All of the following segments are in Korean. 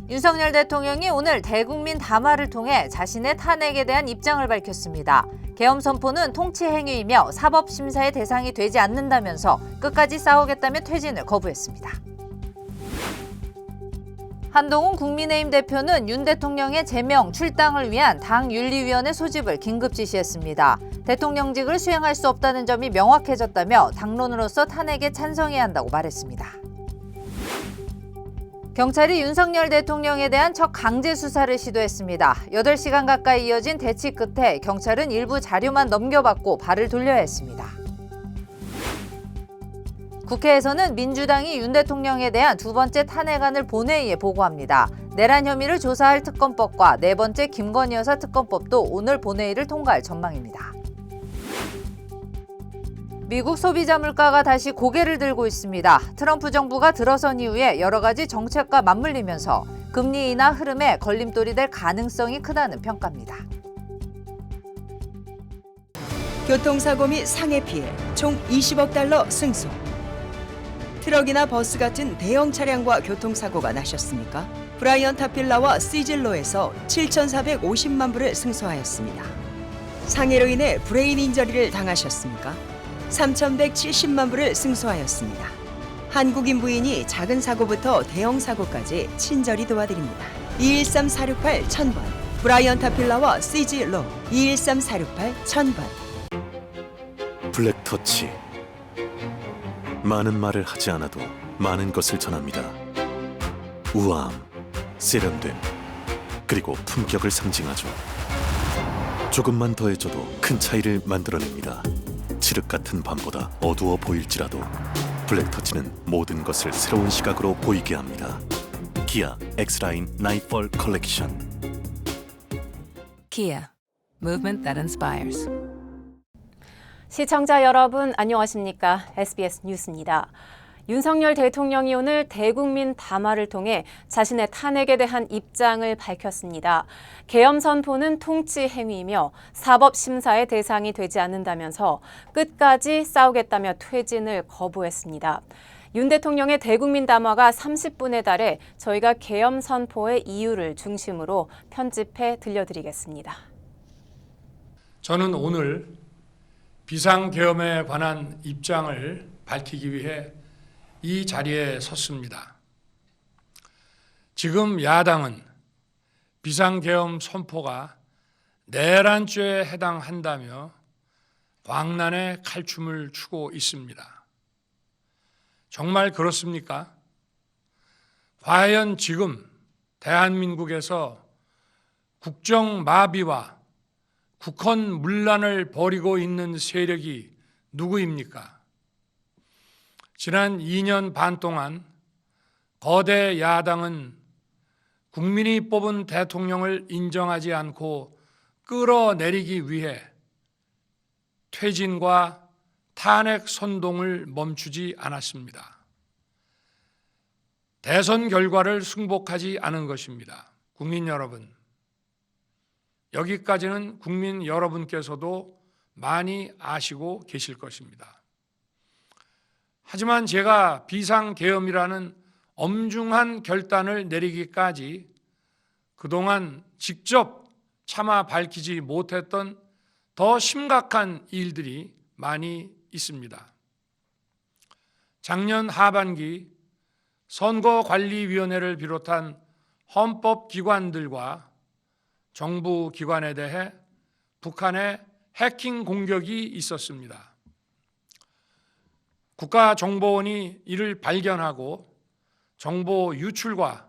윤석열 대통령이 오늘 대국민 담화를 통해 자신의 탄핵에 대한 입장을 밝혔습니다. 계엄 선포는 통치 행위이며 사법심사의 대상이 되지 않는다면서 끝까지 싸우겠다며 퇴진을 거부했습니다. 한동훈 국민의힘 대표는 윤 대통령의 제명, 출당을 위한 당윤리위원회 소집을 긴급 지시했습니다. 대통령직을 수행할 수 없다는 점이 명확해졌다며 당론으로서 탄핵에 찬성해야 한다고 말했습니다. 경찰이 윤석열 대통령에 대한 첫 강제 수사를 시도했습니다. 8시간 가까이 이어진 대치 끝에 경찰은 일부 자료만 넘겨받고 발을 돌려야 했습니다. 국회에서는 민주당이 윤 대통령에 대한 두 번째 탄핵안을 본회의에 보고합니다. 내란 혐의를 조사할 특검법과 네 번째 김건희 여사 특검법도 오늘 본회의를 통과할 전망입니다. 미국 소비자 물가가 다시 고개를 들고 있습니다. 트럼프 정부가 들어선 이후에 여러 가지 정책과 맞물리면서 금리 인하 흐름에 걸림돌이 될 가능성이 크다는 평가입니다. 교통사고 및 상해 피해 총 20억 달러 승소. 트럭이나 버스 같은 대형 차량과 교통사고가 나셨습니까? 브라이언 타필라와 시즐로에서 7,450만 불을 승소하였습니다. 상해로 인해 브레인 인저리를 당하셨습니까? 3,170만 불을 승소하였습니다. 한국인 부인이 작은 사고부터 대형 사고까지 친절히 도와드립니다. 213-468-1000번 브라이언 타필라와 시즐로 213-468-1000번. 블랙터치. 많은 말을 하지 않아도 많은 것을 전합니다. 우아함, 세련됨, 그리고 품격을 상징하죠. 조금만 더해줘도 큰 차이를 만들어냅니다. 칠흑 같은 밤보다 어두워 보일지라도 블랙터치는 모든 것을 새로운 시각으로 보이게 합니다. 기아 X라인 나이트폴 컬렉션. Kia, movement that inspires. 시청자 여러분 안녕하십니까? SBS 뉴스입니다. 윤석열 대통령이 오늘 대국민 담화를 통해 자신의 탄핵에 대한 입장을 밝혔습니다. 계엄 선포는 통치 행위이며 사법 심사의 대상이 되지 않는다면서 끝까지 싸우겠다며 퇴진을 거부했습니다. 윤 대통령의 대국민 담화가 30분에 달해 저희가 계엄 선포의 이유를 중심으로 편집해 들려드리겠습니다. 저는 오늘 비상계엄에 관한 입장을 밝히기 위해 이 자리에 섰습니다. 지금 야당은 비상계엄 선포가 내란죄에 해당한다며 광란의 칼춤을 추고 있습니다. 정말 그렇습니까? 과연 지금 대한민국에서 국정마비와 국헌문란을 벌이고 있는 세력이 누구입니까? 지난 2년 반 동안 거대 야당은 국민이 뽑은 대통령을 인정하지 않고 끌어내리기 위해 퇴진과 탄핵 선동을 멈추지 않았습니다. 대선 결과를 승복하지 않은 것입니다. 국민 여러분, 여기까지는 국민 여러분께서도 많이 아시고 계실 것입니다. 하지만 제가 비상계엄이라는 엄중한 결단을 내리기까지 그동안 직접 차마 밝히지 못했던 더 심각한 일들이 많이 있습니다. 작년 하반기 선거관리위원회를 비롯한 헌법기관들과 정부기관에 대해 북한의 해킹 공격이 있었습니다. 국가정보원이 이를 발견하고 정보 유출과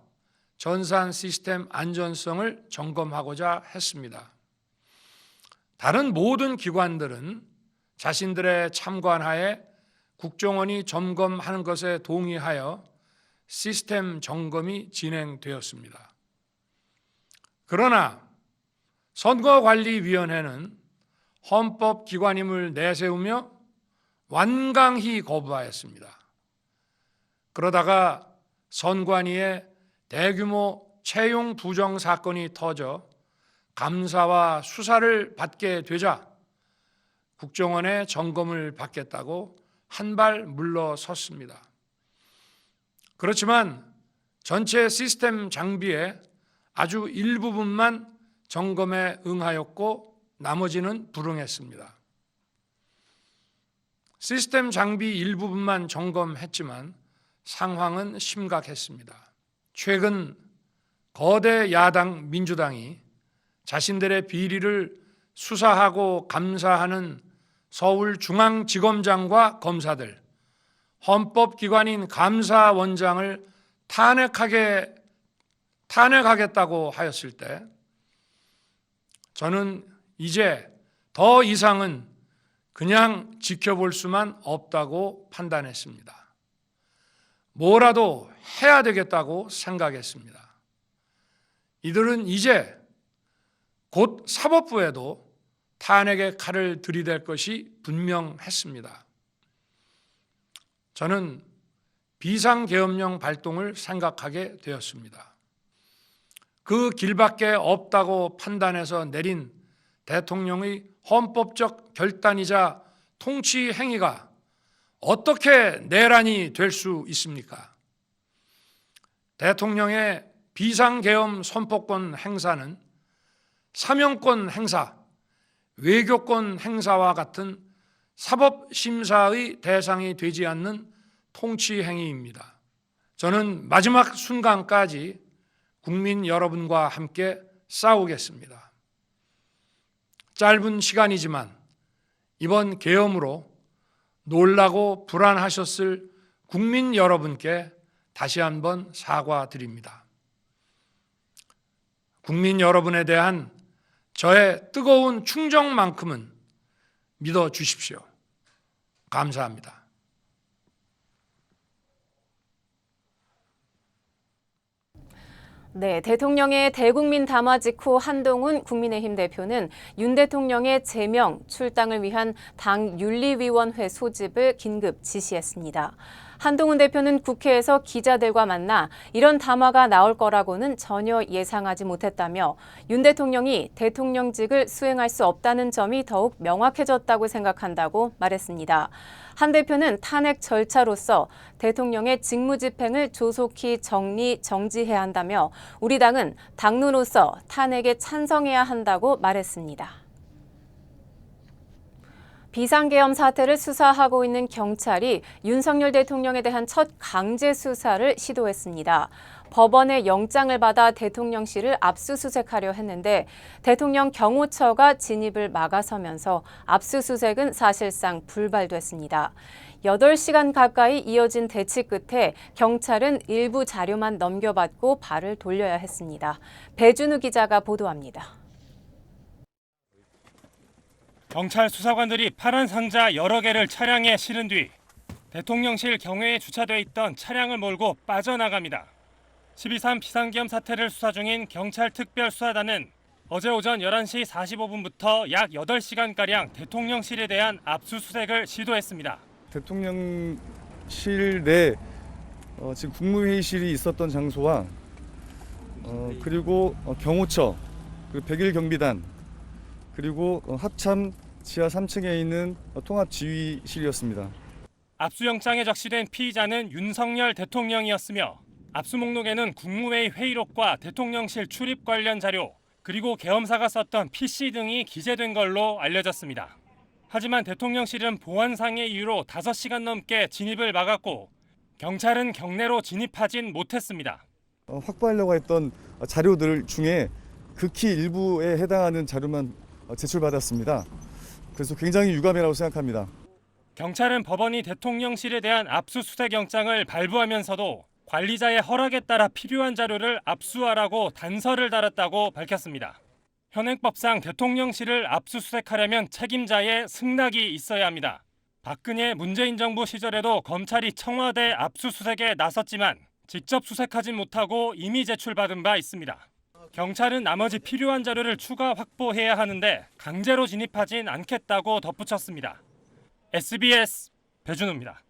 전산 시스템 안전성을 점검하고자 했습니다. 다른 모든 기관들은 자신들의 참관하에 국정원이 점검하는 것에 동의하여 시스템 점검이 진행되었습니다. 그러나 선거관리위원회는 헌법기관임을 내세우며 완강히 거부하였습니다. 그러다가 선관위에 대규모 채용 부정 사건이 터져 감사와 수사를 받게 되자 국정원의 점검을 받겠다고 한 발 물러섰습니다. 그렇지만 전체 시스템 장비의 아주 일부분만 점검에 응하였고 나머지는 불응했습니다. 시스템 장비 일부분만 점검했지만 상황은 심각했습니다. 최근 거대 야당 민주당이 자신들의 비리를 수사하고 감사하는 서울중앙지검장과 검사들, 헌법기관인 감사원장을 탄핵하겠다고 하였을 때 저는 이제 더 이상은 그냥 지켜볼 수만 없다고 판단했습니다. 뭐라도 해야 되겠다고 생각했습니다. 이들은 이제 곧 사법부에도 탄핵의 칼을 들이댈 것이 분명했습니다. 저는 비상계엄령 발동을 생각하게 되었습니다. 그 길밖에 없다고 판단해서 내린 대통령의 헌법적 결단이자 통치 행위가 어떻게 내란이 될 수 있습니까? 대통령의 비상계엄 선포권 행사는 사명권 행사, 외교권 행사와 같은 사법심사의 대상이 되지 않는 통치 행위입니다. 저는 마지막 순간까지 국민 여러분과 함께 싸우겠습니다. 짧은 시간이지만 이번 계엄으로 놀라고 불안하셨을 국민 여러분께 다시 한번 사과드립니다. 국민 여러분에 대한 저의 뜨거운 충정만큼은 믿어 주십시오. 감사합니다. 네, 대통령의 대국민 담화 직후 한동훈 국민의힘 대표는 윤 대통령의 제명, 출당을 위한 당 윤리위원회 소집을 긴급 지시했습니다. 한동훈 대표는 국회에서 기자들과 만나 이런 담화가 나올 거라고는 전혀 예상하지 못했다며 윤 대통령이 대통령직을 수행할 수 없다는 점이 더욱 명확해졌다고 생각한다고 말했습니다. 한 대표는 탄핵 절차로서 대통령의 직무집행을 조속히 정지해야 한다며 우리 당은 당론으로서 탄핵에 찬성해야 한다고 말했습니다. 비상계엄 사태를 수사하고 있는 경찰이 윤석열 대통령에 대한 첫 강제 수사를 시도했습니다. 법원의 영장을 받아 대통령실을 압수수색하려 했는데 대통령 경호처가 진입을 막아서면서 압수수색은 사실상 불발됐습니다. 8시간 가까이 이어진 대치 끝에 경찰은 일부 자료만 넘겨받고 발을 돌려야 했습니다. 배준우 기자가 보도합니다. 경찰 수사관들이 파란 상자 여러 개를 차량에 실은 뒤 대통령실 경외에 주차돼 있던 차량을 몰고 빠져나갑니다. 12.3 비상계엄 사태를 수사 중인 경찰 특별수사단은 어제 오전 11시 45분부터 약 8시간가량 대통령실에 대한 압수수색을 시도했습니다. 대통령실 내 지금 국무회의실이 있었던 장소와 그리고 경호처, 그리고 101 경비단, 그리고 합참 지하 3층에 있는 통합지휘실이었습니다. 압수영장에 적시된 피의자는 윤석열 대통령이었으며 압수 목록에는 국무회의 회의록과 대통령실 출입 관련 자료, 그리고 계엄사가 썼던 PC 등이 기재된 걸로 알려졌습니다. 하지만 대통령실은 보안상의 이유로 5시간 넘게 진입을 막았고 경찰은 경내로 진입하진 못했습니다. 확보하려고 했던 자료들 중에 극히 일부에 해당하는 자료만 제출받았습니다. 그래서 굉장히 유감이라고 생각합니다. 경찰은 법원이 대통령실에 대한 압수수색 영장을 발부하면서도 관리자의 허락에 따라 필요한 자료를 압수하라고 단서를 달았다고 밝혔습니다. 현행법상 대통령실을 압수수색하려면 책임자의 승낙이 있어야 합니다. 박근혜 문재인 정부 시절에도 검찰이 청와대 압수수색에 나섰지만 직접 수색하진 못하고 이미 제출받은 바 있습니다. 경찰은 나머지 필요한 자료를 추가 확보해야 하는데 강제로 진입하진 않겠다고 덧붙였습니다. SBS 배준우입니다.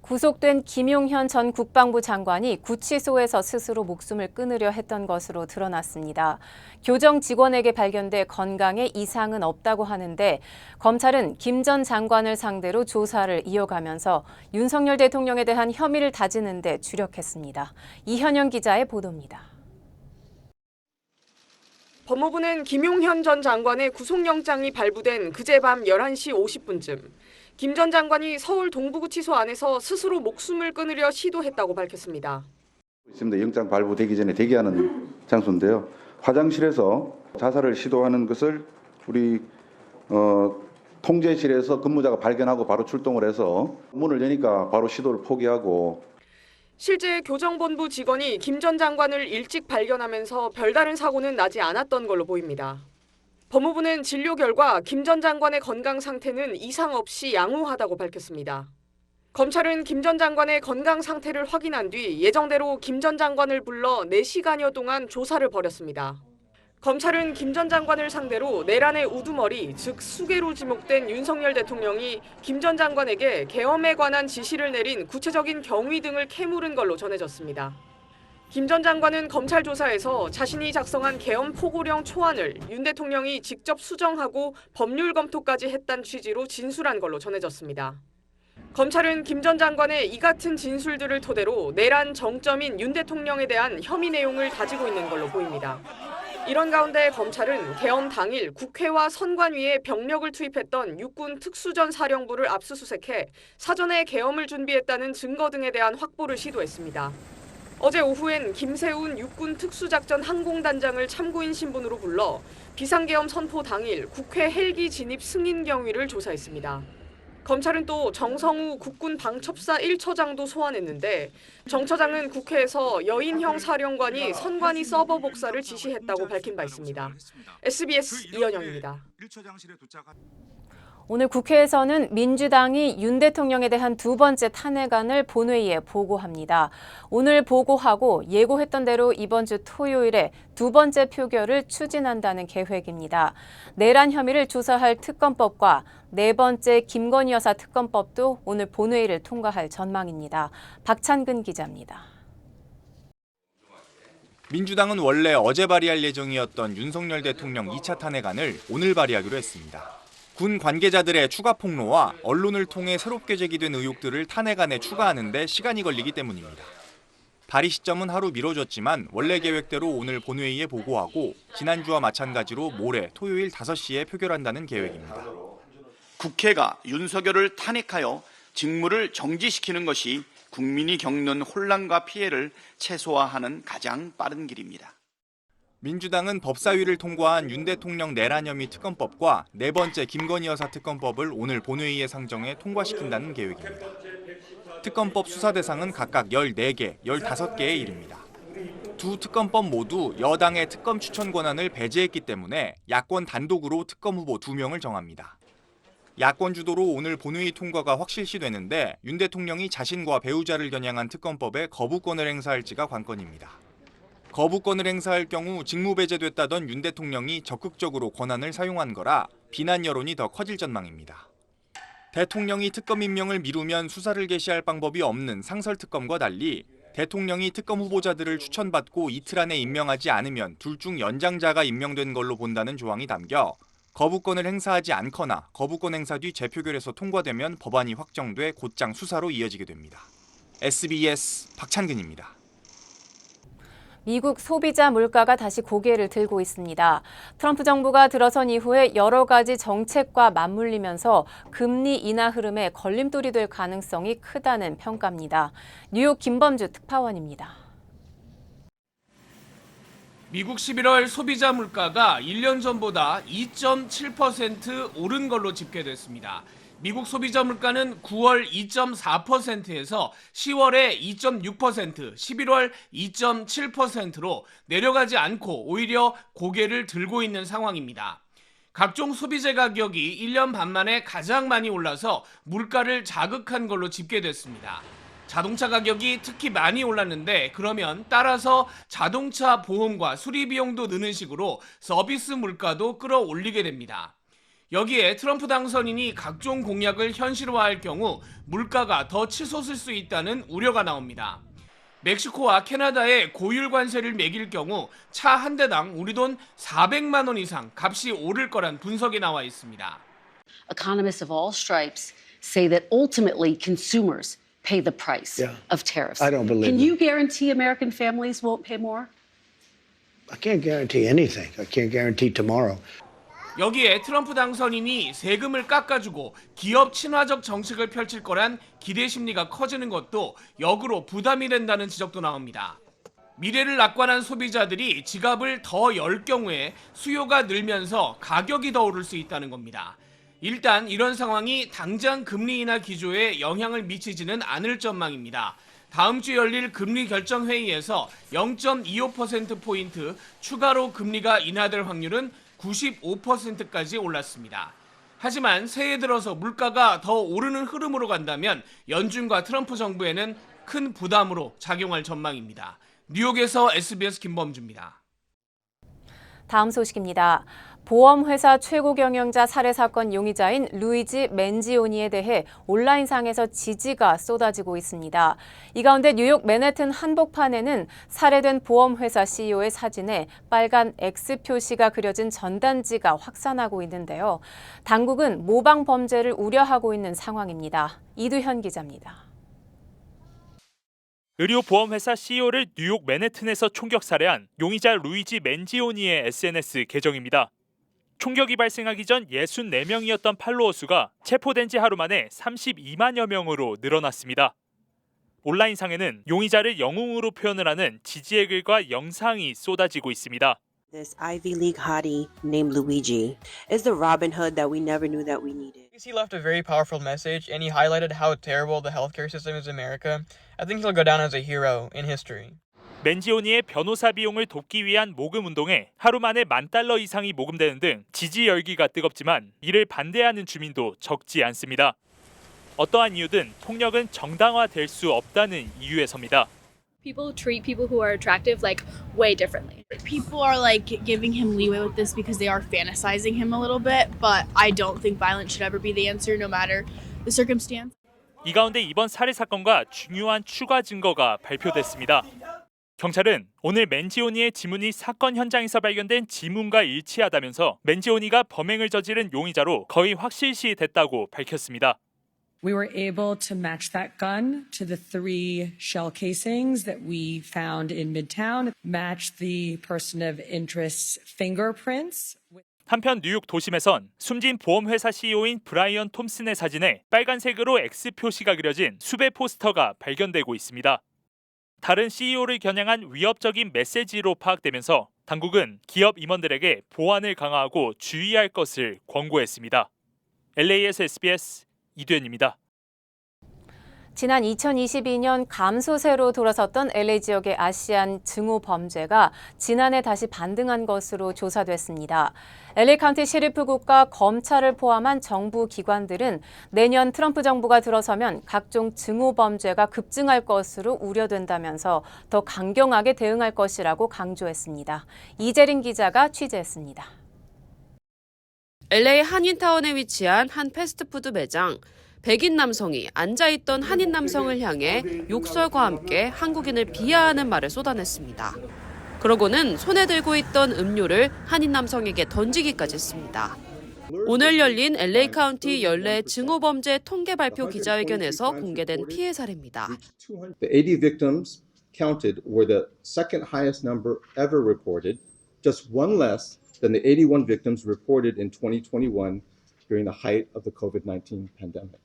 구속된 김용현 전 국방부 장관이 구치소에서 스스로 목숨을 끊으려 했던 것으로 드러났습니다. 교정 직원에게 발견돼 건강에 이상은 없다고 하는데 검찰은 김 전 장관을 상대로 조사를 이어가면서 윤석열 대통령에 대한 혐의를 다지는 데 주력했습니다. 이현영 기자의 보도입니다. 법무부는 김용현 전 장관의 구속영장이 발부된 그제 밤 11시 50분쯤 김 전 장관이 서울 동부구치소 안에서 스스로 목숨을 끊으려 시도했다고 밝혔습니다. 있습니다. 영장 발부되기 전에 대기하는 장소인데요. 화장실에서 자살을 시도하는 것을 우리 통제실에서 근무자가 발견하고 바로 출동을 해서 문을 여니까 바로 시도를 포기하고. 실제 교정본부 직원이 김 전 장관을 일찍 발견하면서 별다른 사고는 나지 않았던 걸로 보입니다. 법무부는 진료 결과 김 전 장관의 건강 상태는 이상 없이 양호하다고 밝혔습니다. 검찰은 김 전 장관의 건강 상태를 확인한 뒤 예정대로 김 전 장관을 불러 4시간여 동안 조사를 벌였습니다. 검찰은 김 전 장관을 상대로 내란의 우두머리, 즉 수괴로 지목된 윤석열 대통령이 김 전 장관에게 계엄에 관한 지시를 내린 구체적인 경위 등을 캐물은 걸로 전해졌습니다. 김 전 장관은 검찰 조사에서 자신이 작성한 계엄 포고령 초안을 윤 대통령이 직접 수정하고 법률 검토까지 했다는 취지로 진술한 걸로 전해졌습니다. 검찰은 김 전 장관의 이 같은 진술들을 토대로 내란 정점인 윤 대통령에 대한 혐의 내용을 다지고 있는 걸로 보입니다. 이런 가운데 검찰은 계엄 당일 국회와 선관위에 병력을 투입했던 육군 특수전 사령부를 압수수색해 사전에 계엄을 준비했다는 증거 등에 대한 확보를 시도했습니다. 어제 오후엔 김세훈 육군 특수작전 항공단장을 참고인 신분으로 불러 비상계엄 선포 당일 국회 헬기 진입 승인 경위를 조사했습니다. 검찰은 또 정성우 국군 방첩사 1처장도 소환했는데 정 처장은 국회에서 여인형 사령관이 선관위 서버 복사를 지시했다고 밝힌 바 있습니다. SBS 이현영입니다. 오늘 국회에서는 민주당이 윤 대통령에 대한 두 번째 탄핵안을 본회의에 보고합니다. 오늘 보고하고 예고했던 대로 이번 주 토요일에 두 번째 표결을 추진한다는 계획입니다. 내란 혐의를 조사할 특검법과 네 번째 김건희 여사 특검법도 오늘 본회의를 통과할 전망입니다. 박찬근 기자입니다. 민주당은 원래 어제 발의할 예정이었던 윤석열 대통령 2차 탄핵안을 오늘 발의하기로 했습니다. 군 관계자들의 추가 폭로와 언론을 통해 새롭게 제기된 의혹들을 탄핵안에 추가하는 데 시간이 걸리기 때문입니다. 발의 시점은 하루 미뤄졌지만 원래 계획대로 오늘 본회의에 보고하고 지난주와 마찬가지로 모레 토요일 5시에 표결한다는 계획입니다. 국회가 윤석열을 탄핵하여 직무를 정지시키는 것이 국민이 겪는 혼란과 피해를 최소화하는 가장 빠른 길입니다. 민주당은 법사위를 통과한 윤 대통령 내란 혐의 특검법과 네 번째 김건희 여사 특검법을 오늘 본회의에 상정해 통과시킨다는 계획입니다. 특검법 수사 대상은 각각 14개, 15개에 이릅니다. 두 특검법 모두 여당의 특검 추천 권한을 배제했기 때문에 야권 단독으로 특검 후보 2명을 정합니다. 야권 주도로 오늘 본회의 통과가 확실시되는데 윤 대통령이 자신과 배우자를 겨냥한 특검법에 거부권을 행사할지가 관건입니다. 거부권을 행사할 경우 직무 배제됐다던 윤 대통령이 적극적으로 권한을 사용한 거라 비난 여론이 더 커질 전망입니다. 대통령이 특검 임명을 미루면 수사를 개시할 방법이 없는 상설특검과 달리 대통령이 특검 후보자들을 추천받고 이틀 안에 임명하지 않으면 둘 중 연장자가 임명된 걸로 본다는 조항이 담겨 거부권을 행사하지 않거나 거부권 행사 뒤 재표결에서 통과되면 법안이 확정돼 곧장 수사로 이어지게 됩니다. SBS 박찬근입니다. 미국 소비자 물가가 다시 고개를 들고 있습니다. 트럼프 정부가 들어선 이후에 여러 가지 정책과 맞물리면서 금리 인하 흐름에 걸림돌이 될 가능성이 크다는 평가입니다. 뉴욕 김범주 특파원입니다. 미국 11월 소비자 물가가 1년 전보다 2.7% 오른 걸로 집계됐습니다. 미국 소비자 물가는 9월 2.4%에서 10월에 2.6%, 11월 2.7%로 내려가지 않고 오히려 고개를 들고 있는 상황입니다. 각종 소비재 가격이 1년 반 만에 가장 많이 올라서 물가를 자극한 걸로 집계됐습니다. 자동차 가격이 특히 많이 올랐는데 그러면 따라서 자동차 보험과 수리 비용도 느는 식으로 서비스 물가도 끌어올리게 됩니다. 여기에 트럼프 당선인이 각종 공약을 현실화할 경우 물가가 더 치솟을 수 있다는 우려가 나옵니다. 멕시코와 캐나다에 고율 관세를 매길 경우 차 한 대당 우리 돈 400만 원 이상 값이 오를 거란 분석이 나와 있습니다. Economists of all stripes say that ultimately consumers pay the price of tariffs. I don't believe Can it. you guarantee American families won't pay more? I can't guarantee anything. I can't guarantee tomorrow. 여기에 트럼프 당선인이 세금을 깎아주고 기업 친화적 정책을 펼칠 거란 기대 심리가 커지는 것도 역으로 부담이 된다는 지적도 나옵니다. 미래를 낙관한 소비자들이 지갑을 더 열 경우에 수요가 늘면서 가격이 더 오를 수 있다는 겁니다. 일단 이런 상황이 당장 금리 인하 기조에 영향을 미치지는 않을 전망입니다. 다음 주 열릴 금리 결정 회의에서 0.25%포인트 추가로 금리가 인하될 확률은 95%까지 올랐습니다. 하지만 새해 들어서 물가가 더 오르는 흐름으로 간다면 연준과 트럼프 정부에는 큰 부담으로 작용할 전망입니다. 뉴욕에서 SBS 김범주입니다. 다음 소식입니다. 보험회사 최고 경영자 살해 사건 용의자인 루이지 맨지오니에 대해 온라인상에서 지지가 쏟아지고 있습니다. 이 가운데 뉴욕 맨해튼 한복판에는 살해된 보험회사 CEO의 사진에 빨간 X 표시가 그려진 전단지가 확산하고 있는데요. 당국은 모방 범죄를 우려하고 있는 상황입니다. 이두현 기자입니다. 의료보험회사 CEO를 뉴욕 맨해튼에서 총격 살해한 용의자 루이지 맨지오니의 SNS 계정입니다. 총격이 발생하기 전 64명이었던 팔로워 수가 체포된 지 하루 만에 32만여 명으로 늘어났습니다. 온라인상에는 용의자를 영웅으로 표현을 하는 지지의 글과 영상이 쏟아지고 있습니다. This Ivy League hottie named Luigi is the Robin Hood that we never knew that we needed. He left a very powerful message and he highlighted how terrible the healthcare system is in America. I think he'll go down as a hero in history. 맨지오니의 변호사 비용을 돕기 위한 모금 운동에 하루 만에 $10,000 이상이 모금되는 등 지지 열기가 뜨겁지만 이를 반대하는 주민도 적지 않습니다. 어떠한 이유든 폭력은 정당화될 수 없다는 이유에 섭니다. People treat people who are attractive like way differently. People are like giving him leeway with this because they are fantasizing him a little bit, but I don't think violence should ever be the answer no matter the circumstance. 이 가운데 이번 살해 사건과 중요한 추가 증거가 발표됐습니다. 경찰은 오늘 맨지오니의 지문이 사건 현장에서 발견된 지문과 일치하다면서 맨지오니가 범행을 저지른 용의자로 거의 확실시 됐다고 밝혔습니다. We were able to match that gun to the 3 shell casings that we found in Midtown, match the person of interest's fingerprints. 한편 뉴욕 도심에선 숨진 보험회사 CEO인 브라이언 톰슨의 사진에 빨간색으로 X 표시가 그려진 수배 포스터가 발견되고 있습니다. 다른 CEO를 겨냥한 위협적인 메시지로 파악되면서 당국은 기업 임원들에게 보안을 강화하고 주의할 것을 권고했습니다. LA에서 SBS 이두현입니다. 지난 2022년 감소세로 돌아섰던 LA 지역의 아시안 증오 범죄가 지난해 다시 반등한 것으로 조사됐습니다. LA 카운티 시리프국과 검찰을 포함한 정부 기관들은 내년 트럼프 정부가 들어서면 각종 증오 범죄가 급증할 것으로 우려된다면서 더 강경하게 대응할 것이라고 강조했습니다. 이재린 기자가 취재했습니다. LA 한인타운에 위치한 한 패스트푸드 매장. 백인 남성이 앉아있던 한인 남성을 향해 욕설과 함께 한국인을 비하하는 말을 쏟아냈습니다. 그러고는 손에 들고 있던 음료를 한인 남성에게 던지기까지 했습니다. 오늘 열린 LA 카운티 연례 증오범죄 통계 발표 기자회견에서 공개된 피해 사례입니다. The 80 victims counted were the second highest number ever reported, just one less than the 81 victims reported in 2021 during the height of the COVID-19 pandemic.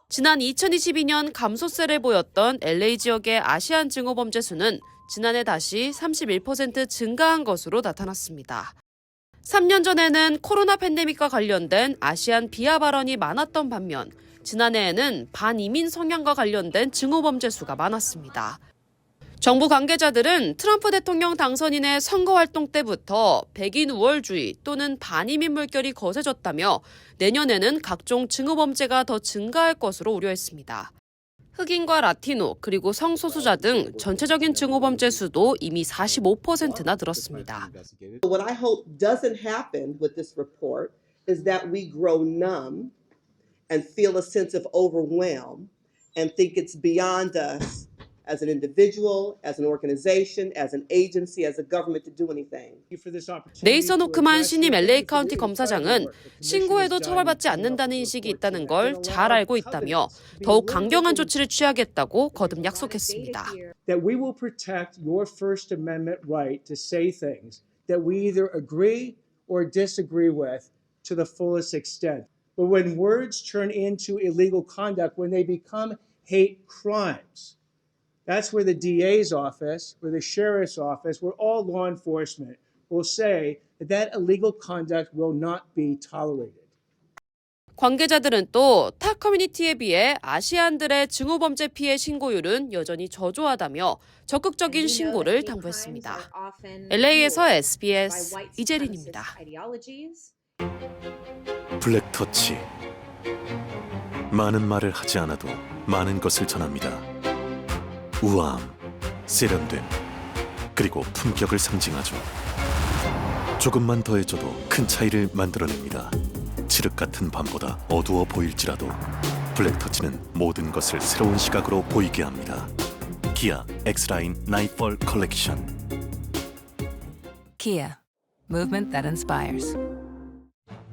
지난 2022년 감소세를 보였던 LA 지역의 아시안 증오범죄 수는 지난해 다시 31% 증가한 것으로 나타났습니다. 3년 전에는 코로나 팬데믹과 관련된 아시안 비하 발언이 많았던 반면 지난해에는 반이민 성향과 관련된 증오범죄 수가 많았습니다. 정부 관계자들은 트럼프 대통령 당선인의 선거활동 때부터 백인 우월주의 또는 반이민 물결이 거세졌다며 내년에는 각종 증오범죄가 더 증가할 것으로 우려했습니다. 흑인과 라티노 그리고 성소수자 등 전체적인 증오범죄 수도 이미 45%나 늘었습니다. What I hope doesn't happen with this report is that we grow numb and feel a sense of overwhelm and think it's beyond us as an individual, as an organization, as an agency, as a government to do anything. 네이선 호크만 신임 LA 카운티 검사장은 신고해도 처벌받지 않는다는 인식이 있다는 걸 잘 알고 있다며 더욱 강경한 조치를 취하겠다고 거듭 약속했습니다. That we will protect your First Amendment right to say things that we either agree or disagree with to the fullest extent. But when words turn into illegal conduct, when they become hate crimes, that's where the DA's office, where the sheriff's office, where all law enforcement will say that that illegal conduct will not be tolerated. 관계자들은 또 타 커뮤니티에 비해 아시안들의 증오범죄 피해 신고율은 여전히 저조하다며 적극적인 신고를 당부했습니다. LA에서 SBS 이재린입니다. 블랙터치. 많은 말을 하지 않아도 많은 것을 전합니다. 우아함, 세련됨, 그리고 품격을 상징하죠. 조금만 더해줘도 큰 차이를 만들어냅니다. 칠흑 같은 밤보다 어두워 보일지라도 블랙터치는 모든 것을 새로운 시각으로 보이게 합니다. 기아 X-라인 나이트폴 컬렉션. Kia, movement that inspires.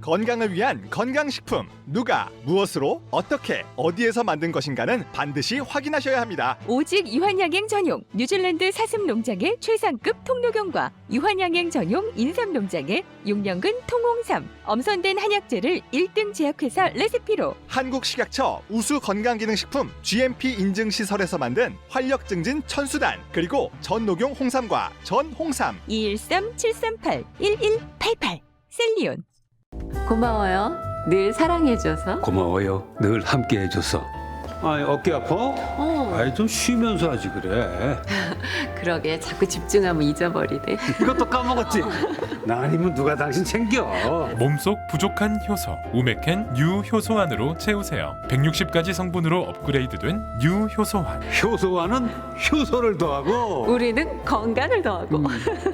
건강을 위한 건강식품. 누가, 무엇으로, 어떻게, 어디에서 만든 것인가는 반드시 확인하셔야 합니다. 오직 유한양행 전용 뉴질랜드 사슴 농장의 최상급 통로경과 유한양행 전용 인삼 농장의 6년근 통홍삼, 엄선된 한약재를 1등 제약회사 레시피로 한국식약처 우수 건강기능식품 GMP 인증 시설에서 만든 활력 증진 천수단, 그리고 전녹용 홍삼과 전홍삼. 213-738-1188 셀리온. 고마워요. 늘 사랑해줘서. 고마워요. 늘 함께해줘서. 어깨 아파? 좀 쉬면서 하지 그래. 그러게 자꾸 집중하면 잊어버리네. 이것도 까먹었지? 나 아니면 누가 당신 챙겨. 몸속 부족한 효소 우메켄 뉴 효소환으로 채우세요. 160가지 성분으로 업그레이드된 뉴 효소환. 효소환은 효소를 더하고 우리는 건강을 더하고.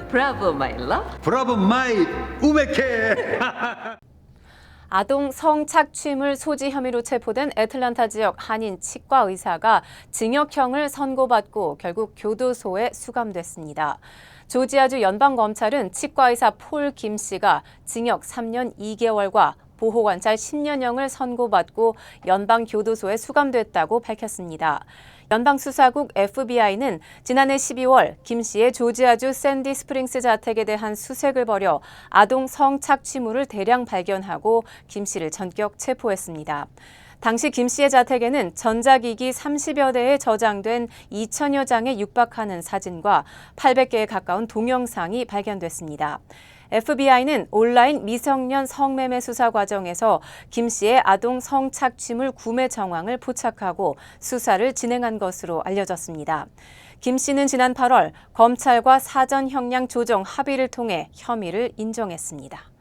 브라보 마이 러브. 브라보 마이 우메켄. 아동 성착취물 소지 혐의로 체포된 애틀란타 지역 한인 치과 의사가 징역형을 선고받고 결국 교도소에 수감됐습니다. 조지아주 연방검찰은 치과 의사 폴 김 씨가 징역 3년 2개월과 보호관찰 10년형을 선고받고 연방교도소에 수감됐다고 밝혔습니다. 연방수사국 FBI는 지난해 12월 김 씨의 조지아주 샌디 스프링스 자택에 대한 수색을 벌여 아동 성착취물을 대량 발견하고 김 씨를 전격 체포했습니다. 당시 김 씨의 자택에는 전자기기 30여 대에 저장된 2,000여 장에 육박하는 사진과 800개에 가까운 동영상이 발견됐습니다. FBI는 온라인 미성년 성매매 수사 과정에서 김 씨의 아동 성착취물 구매 정황을 포착하고 수사를 진행한 것으로 알려졌습니다. 김 씨는 지난 8월 검찰과 사전 형량 조정 합의를 통해 혐의를 인정했습니다.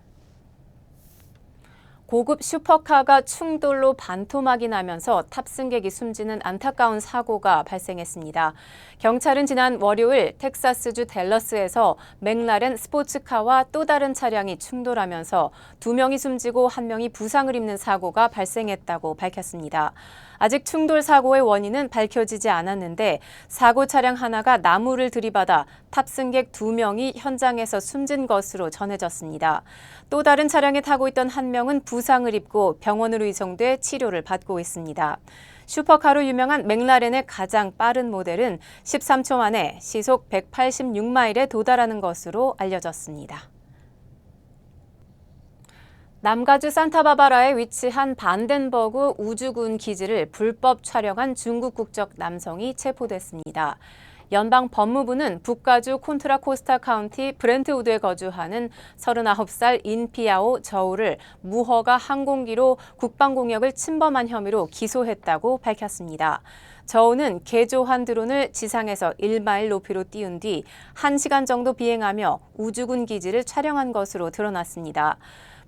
고급 슈퍼카가 충돌로 반토막이 나면서 탑승객이 숨지는 안타까운 사고가 발생했습니다. 경찰은 지난 월요일 텍사스주 댈러스에서 맥라렌 스포츠카와 또 다른 차량이 충돌하면서 2명이 숨지고 1명이 부상을 입는 사고가 발생했다고 밝혔습니다. 아직 충돌 사고의 원인은 밝혀지지 않았는데 사고 차량 하나가 나무를 들이받아 탑승객 2명이 현장에서 숨진 것으로 전해졌습니다. 또 다른 차량에 타고 있던 1명은 부상을 입고 병원으로 이송돼 치료를 받고 있습니다. 슈퍼카로 유명한 맥라렌의 가장 빠른 모델은 13초 만에 시속 186마일에 도달하는 것으로 알려졌습니다. 남가주 산타바바라에 위치한 반덴버그 우주군 기지를 불법 촬영한 중국 국적 남성이 체포됐습니다. 연방 법무부는 북가주 콘트라코스타 카운티 브렌트우드에 거주하는 39살 인피아오 저우를 무허가 항공기로 국방공역을 침범한 혐의로 기소했다고 밝혔습니다. 저우는 개조한 드론을 지상에서 1마일 높이로 띄운 뒤 1시간 정도 비행하며 우주군 기지를 촬영한 것으로 드러났습니다.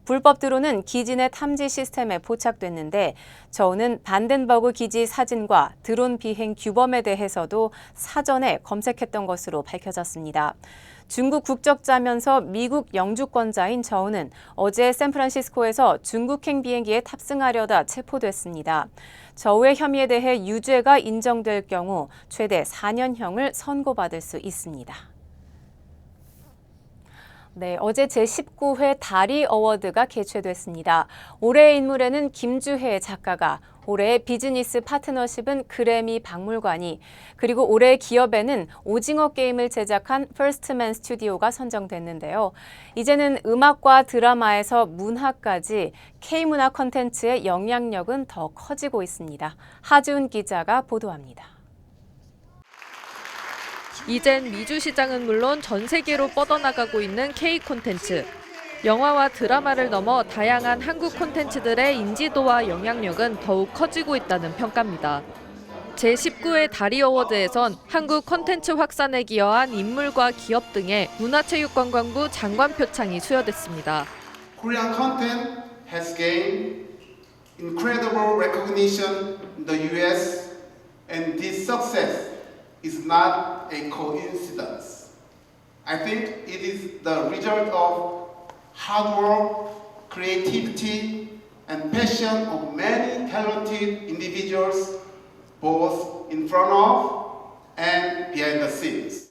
불법 드론은 기지 내 탐지 시스템에 포착됐는데 저우는 반덴버그 기지 사진과 드론 비행 규범에 대해서도 사전에 검색했던 것으로 밝혀졌습니다. 중국 국적자면서 미국 영주권자인 저우는 어제 샌프란시스코에서 중국행 비행기에 탑승하려다 체포됐습니다. 저우의 혐의에 대해 유죄가 인정될 경우 최대 4년형을 선고받을 수 있습니다. 네, 어제 제19회 다리 어워드가 개최됐습니다. 올해의 인물에는 김주혜 작가가, 올해의 비즈니스 파트너십은 그래미 박물관이, 그리고 올해의 기업에는 오징어 게임을 제작한 퍼스트맨 스튜디오가 선정됐는데요. 이제는 음악과 드라마에서 문화까지 K문화 콘텐츠의 영향력은 더 커지고 있습니다. 하지훈 기자가 보도합니다. 이젠 미주 시장은 물론 전 세계로 뻗어나가고 있는 K 콘텐츠. 영화와 드라마를 넘어 다양한 한국 콘텐츠들의 인지도와 영향력은 더욱 커지고 있다는 평가입니다. 제19회 다리 어워드에선 한국 콘텐츠 확산에 기여한 인물과 기업 등의 문화체육관광부 장관 표창이 수여됐습니다. Korean content has gained incredible recognition in the US, and this success is not a coincidence. I think it is the result of hard work, creativity, and passion of many talented individuals, both in front of and behind the scenes.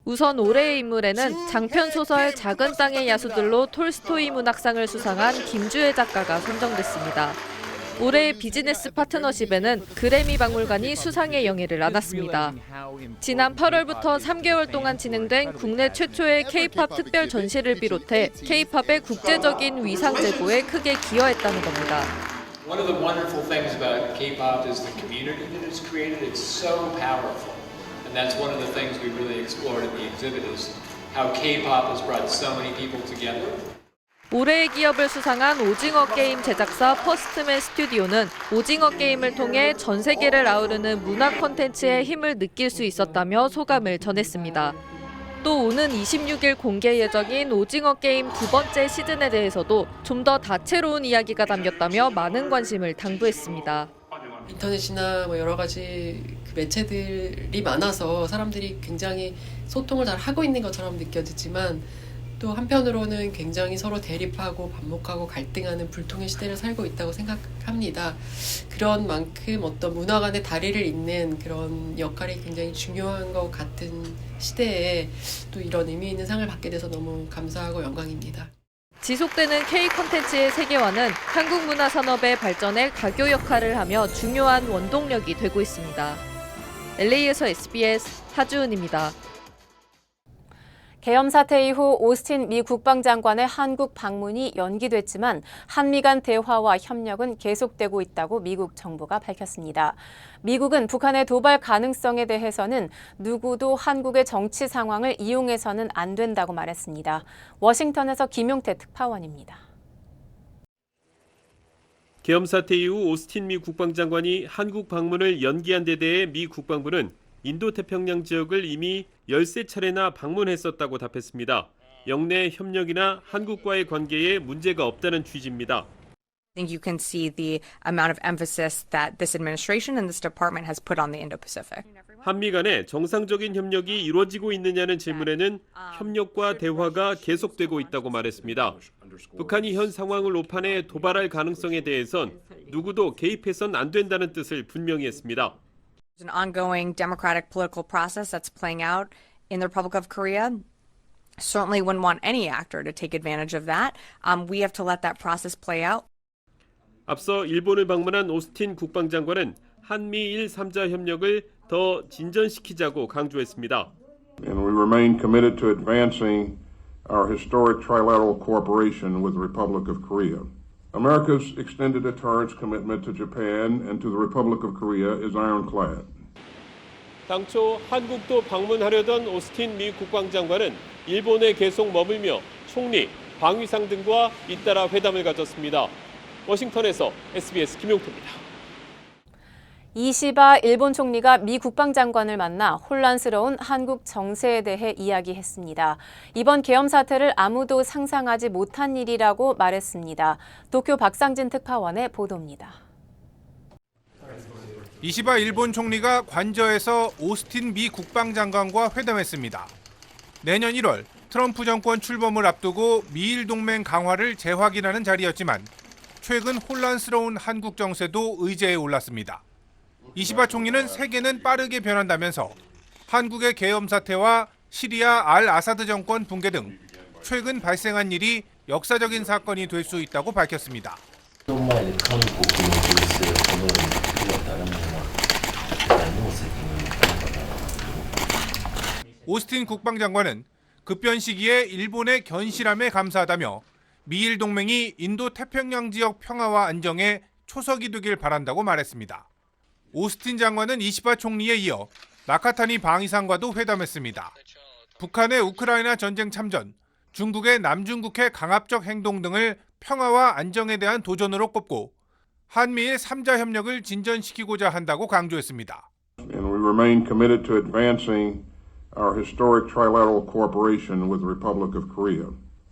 우선 올해의 인물에는 장편 소설 작은 땅의 야수들로 톨스토이 문학상을 수상한 김주혜 작가가 선정됐습니다. 올해의 비즈니스 파트너십에는 그래미 박물관이 수상의 영예를 안았습니다. 지난 8월부터 3개월 동안 진행된 국내 최초의 K-팝 특별 전시를 비롯해 K-팝의 국제적인 위상 제고에 크게 기여했다는 겁니다. One of the wonderful things about K-pop is the community that it's created. It's so powerful. And that's one of the things we really explored at the exhibit is how K-pop has brought so many people together. 올해의 기업을 수상한 오징어 게임 제작사 퍼스트맨 스튜디오는 오징어 게임을 통해 전 세계를 아우르는 문화 콘텐츠의 힘을 느낄 수 있었다며 소감을 전했습니다. 또 오는 26일 공개 예정인 오징어 게임 두 번째 시즌에 대해서도 좀 더 다채로운 이야기가 담겼다며 많은 관심을 당부했습니다. 인터넷이나 여러 가지 그 매체들이 많아서 사람들이 굉장히 소통을 잘 하고 있는 것처럼 느껴지지만 또 한편으로는 굉장히 서로 대립하고 반목하고 갈등하는 불통의 시대를 살고 있다고 생각합니다. 그런 만큼 어떤 문화 간의 다리를 잇는 그런 역할이 굉장히 중요한 것 같은 시대에 또 이런 의미 있는 상을 받게 돼서 너무 감사하고 영광입니다. 지속되는 K 콘텐츠의 세계화는 한국 문화 산업의 발전에 가교 역할을 하며 중요한 원동력이 되고 있습니다. LA에서 SBS 하주은입니다. 계엄 사태 이후 오스틴 미 국방장관의 한국 방문이 연기됐지만 한미 간 대화와 협력은 계속되고 있다고 미국 정부가 밝혔습니다. 미국은 북한의 도발 가능성에 대해서는 누구도 한국의 정치 상황을 이용해서는 안 된다고 말했습니다. 워싱턴에서 김용태 특파원입니다. 계엄 사태 이후 오스틴 미 국방장관이 한국 방문을 연기한 데 대해 미 국방부는 인도태평양 지역을 이미 13차례나 방문했었다고 답했습니다. 영내 협력이나 한국과의 관계에 문제가 없다는 취지입니다. I think you can see the amount of emphasis that this administration and this department has put on the Indo-Pacific. 한미 간의 정상적인 협력이 이루어지고 있느냐는 질문에는 협력과 대화가 계속되고 있다고 말했습니다. 북한이 현 상황을 오판해 도발할 가능성에 대해선 누구도 개입해선 안 된다는 뜻을 분명히 했습니다. There's an ongoing democratic political process that's playing out in the Republic of Korea. Certainly wouldn't want any actor to take advantage of that. We have to let that process play out. 앞서 일본을 방문한 오스틴 국방장관은 한미일 3자 협력을 더 진전시키자고 강조했습니다. And we remain committed to advancing our historic trilateral cooperation with the Republic of Korea. America's extended deterrence commitment to Japan and to the Republic of Korea is ironclad. 당초 한국도 방문하려던 오스틴 미 국방장관은 일본에 계속 머물며 총리, 방위상 등과 잇따라 회담을 가졌습니다. 워싱턴에서 SBS 김용태입니다. 이시바 일본 총리가 미 국방장관을 만나 혼란스러운 한국 정세에 대해 이야기했습니다. 이번 계엄 사태를 아무도 상상하지 못한 일이라고 말했습니다. 도쿄 박상진 특파원의 보도입니다. 이시바 일본 총리가 관저에서 오스틴 미 국방장관과 회담했습니다. 내년 1월 트럼프 정권 출범을 앞두고 미일 동맹 강화를 재확인하는 자리였지만 최근 혼란스러운 한국 정세도 의제에 올랐습니다. 이시바 총리는 세계는 빠르게 변한다면서 한국의 계엄 사태와 시리아 알 아사드 정권 붕괴 등 최근 발생한 일이 역사적인 사건이 될 수 있다고 밝혔습니다. 오스틴 국방장관은 급변 시기에 일본의 견실함에 감사하다며 미일 동맹이 인도 태평양 지역 평화와 안정에 초석이 되길 바란다고 말했습니다. 오스틴 장관은 이시바 총리에 이어 나카타니 방위상과도 회담했습니다. 북한의 우크라이나 전쟁 참전, 중국의 남중국해 강압적 행동 등을 평화와 안정에 대한 도전으로 꼽고 한미일 3자 협력을 진전시키고자 한다고 강조했습니다. And we remain committed to advancing our historic trilateral cooperation with the Republic of Korea.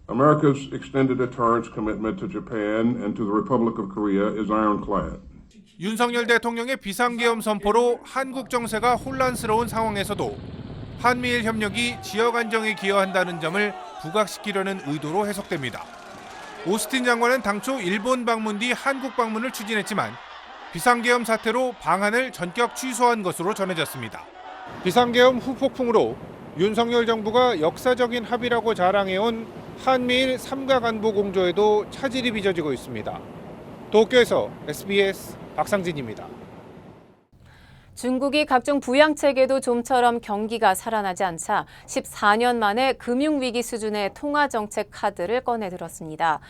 America's extended deterrence commitment to Japan and to the Republic of Korea is ironclad. 윤석열 대통령의 비상계엄 선포로 한국 정세가 혼란스러운 상황에서도 한미일 협력이 지역 안정에 기여한다는 점을 부각시키려는 의도로 해석됩니다. 오스틴 장관은 당초 일본 방문 뒤 한국 방문을 추진했지만 비상계엄 사태로 방한을 전격 취소한 것으로 전해졌습니다. 비상계엄 후폭풍으로 윤석열 정부가 역사적인 합의라고 자랑해온 한미일 3가 간부 공조에도 차질이 빚어지고 있습니다. 도쿄에서 SBS 박상진입니다. 중국이 각종 부양책에도 좀처럼 경기가 살아나지 않자 14년 만에 금융위기 수준의 통화정책 카드를 꺼내들었습니다.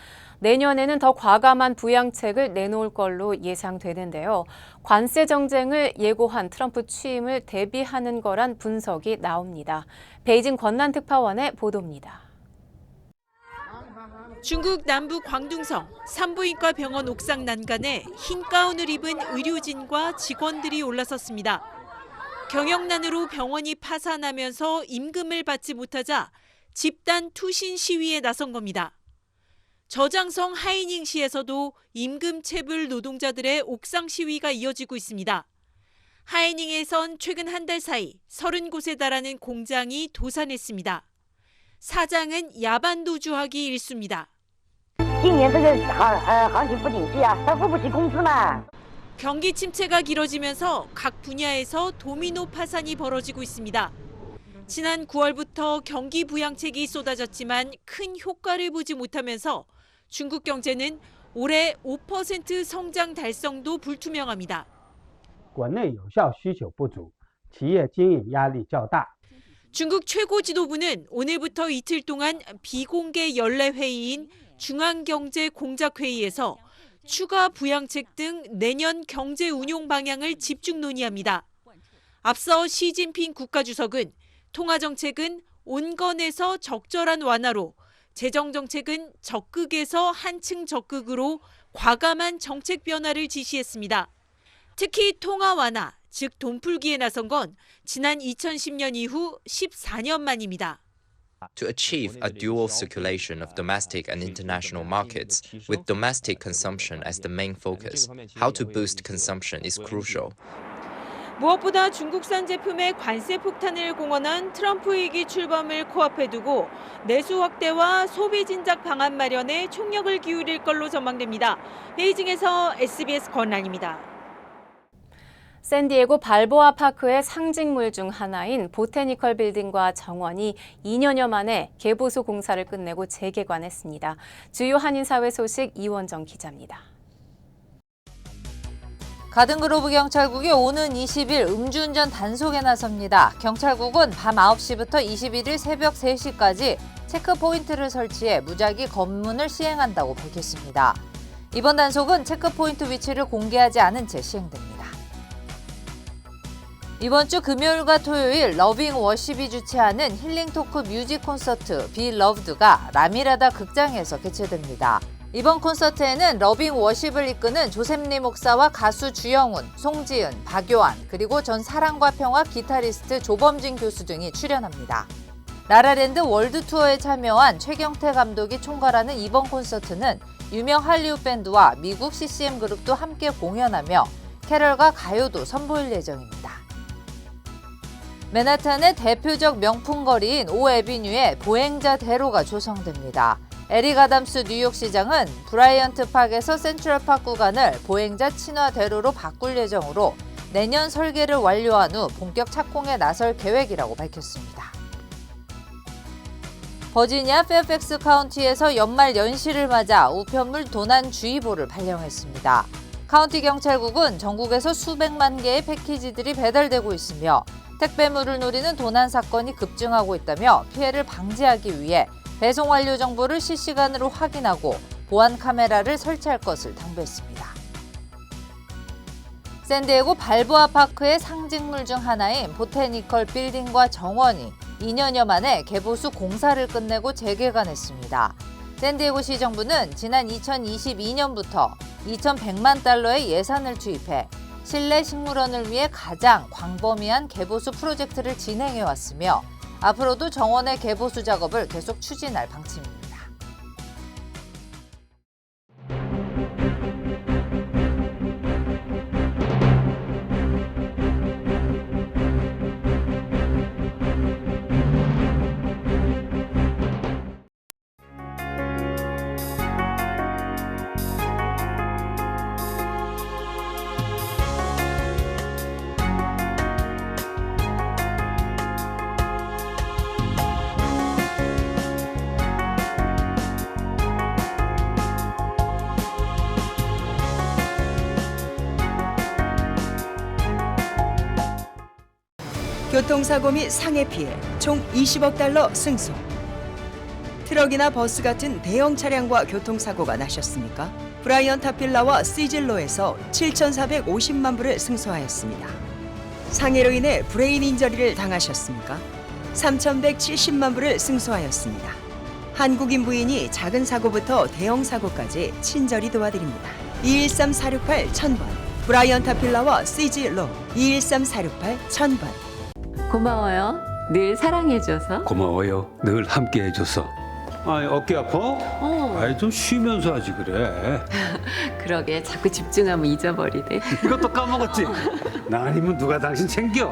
내년에는 더 과감한 부양책을 내놓을 걸로 예상되는데요. 관세 정쟁을 예고한 트럼프 취임을 대비하는 거란 분석이 나옵니다. 베이징 권난 특파원의 보도입니다. 중국 남부 광둥성 산부인과 병원 옥상 난간에 흰 가운을 입은 의료진과 직원들이 올라섰습니다. 경영난으로 병원이 파산하면서 임금을 받지 못하자 집단 투신 시위에 나선 겁니다. 저장성 하이닝시에서도 임금 체불 노동자들의 옥상 시위가 이어지고 있습니다. 하이닝에선 최근 한 달 사이 30곳에 달하는 공장이 도산했습니다. 사장은 야반 도주하기 일쑤입니다. 경기 침체가 길어지면서 각 분야에서 도미노 파산이 벌어지고 있습니다. 지난 9월부터 경기 부양책이 쏟아졌지만 큰 효과를 보지 못하면서 중국 경제는 올해 5% 성장 달성도 불투명합니다. 国内有效需求不足，企业经营压力较大。 중국 최고 지도부는 오늘부터 이틀 동안 비공개 연례 회의인 중앙경제공작회의에서 추가 부양책 등 내년 경제 운용 방향을 집중 논의합니다. 앞서 시진핑 국가주석은 통화정책은 온건에서 적절한 완화로, 재정정책은 적극에서 한층 적극으로 과감한 정책 변화를 지시했습니다. 특히 통화 완화, 즉 돈풀기에 나선 건 지난 2010년 이후 14년 만입니다. To achieve a dual circulation of domestic and international markets, with domestic consumption as the main focus, how to boost consumption is crucial. 무엇보다 중국산 제품의 관세 폭탄을 공언한 트럼프 위기 출범을 코앞에 두고 내수 확대와 소비 진작 방안 마련에 총력을 기울일 걸로 전망됩니다. 베이징에서 SBS 권란입니다. 샌디에고 발보아 파크의 상징물 중 하나인 보테니컬 빌딩과 정원이 2년여 만에 개보수 공사를 끝내고 재개관했습니다. 주요 한인사회 소식 이원정 기자입니다. 가든그로브 경찰국이 오는 20일 음주운전 단속에 나섭니다. 경찰국은 밤 9시부터 21일 새벽 3시까지 체크포인트를 설치해 무작위 검문을 시행한다고 밝혔습니다. 이번 단속은 체크포인트 위치를 공개하지 않은 채 시행됩니다. 이번 주 금요일과 토요일 러빙 워십이 주최하는 힐링 토크 뮤직 콘서트 비 러브드가 라미라다 극장에서 개최됩니다. 이번 콘서트에는 러빙 워십을 이끄는 조셉리 목사와 가수 주영훈, 송지은, 박요한, 그리고 전 사랑과 평화 기타리스트 조범진 교수 등이 출연합니다. 라라랜드 월드 투어에 참여한 최경태 감독이 총괄하는 이번 콘서트는 유명 할리우드 밴드와 미국 CCM 그룹도 함께 공연하며 캐럴과 가요도 선보일 예정입니다. 맨하탄의 대표적 명품 거리인 오 애비뉴에 보행자 대로가 조성됩니다. 에릭 아담스 뉴욕시장은 브라이언트 파크에서 센트럴파크 구간을 보행자 친화 대로로 바꿀 예정으로 내년 설계를 완료한 후 본격 착공에 나설 계획이라고 밝혔습니다. 버지니아 페어팩스 카운티에서 연말 연시를 맞아 우편물 도난주의보를 발령했습니다. 카운티 경찰국은 전국에서 수백만 개의 패키지들이 배달되고 있으며 택배물을 노리는 도난 사건이 급증하고 있다며 피해를 방지하기 위해 배송 완료 정보를 실시간으로 확인하고 보안 카메라를 설치할 것을 당부했습니다. 샌디에고 발보아 파크의 상징물 중 하나인 보테니컬 빌딩과 정원이 2년여 만에 개보수 공사를 끝내고 재개관했습니다. 샌디에고시 정부는 지난 2022년부터 2,100만 달러의 예산을 투입해 실내 식물원을 위해 가장 광범위한 개보수 프로젝트를 진행해왔으며 앞으로도 정원의 개보수 작업을 계속 추진할 방침입니다. 교통사고 및 상해 피해 총 20억 달러 승소. 트럭이나 버스 같은 대형 차량과 교통사고가 나셨습니까? 브라이언트 필라와 시즐로에서 7,450만 불을 승소하였습니다. 상해로 인해 브레인 인저리를 당하셨습니까? 3,170만 불을 승소하였습니다. 한국인 부인이 작은 사고부터 대형 사고까지 친절히 도와드립니다. 213-468-1000번 브라이언트 필라와 시즐로 213-468-1000번. 고마워요. 늘 사랑해줘서. 고마워요. 늘 함께해줘서. 어깨 아파? 좀 쉬면서 하지 그래. 그러게 자꾸 집중하면 잊어버리네. 이것도 까먹었지? 나 아니면 누가 당신 챙겨.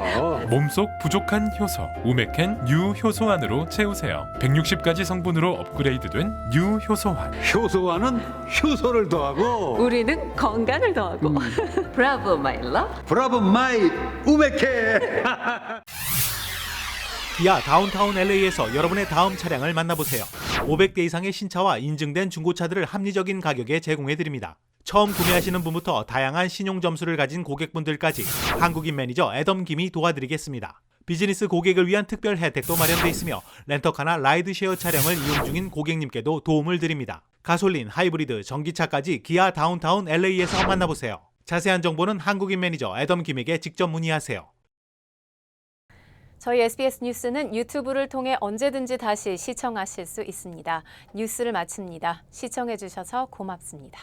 몸속 부족한 효소 우메켄 뉴 효소환으로 채우세요. 160가지 성분으로 업그레이드된 뉴 효소환. 효소환은 효소를 더하고 우리는 건강을 더하고. 브라보 마이 러. 브라보 마이 우메켄. 기아 다운타운 LA에서 여러분의 다음 차량을 만나보세요. 500대 이상의 신차와 인증된 중고차들을 합리적인 가격에 제공해드립니다. 처음 구매하시는 분부터 다양한 신용 점수를 가진 고객분들까지 한국인 매니저 애덤 김이 도와드리겠습니다. 비즈니스 고객을 위한 특별 혜택도 마련돼 있으며 렌터카나 라이드쉐어 차량을 이용 중인 고객님께도 도움을 드립니다. 가솔린, 하이브리드, 전기차까지 기아 다운타운 LA에서 만나보세요. 자세한 정보는 한국인 매니저 애덤 김에게 직접 문의하세요. 저희 SBS 뉴스는 유튜브를 통해 언제든지 다시 시청하실 수 있습니다. 뉴스를 마칩니다. 시청해주셔서 고맙습니다.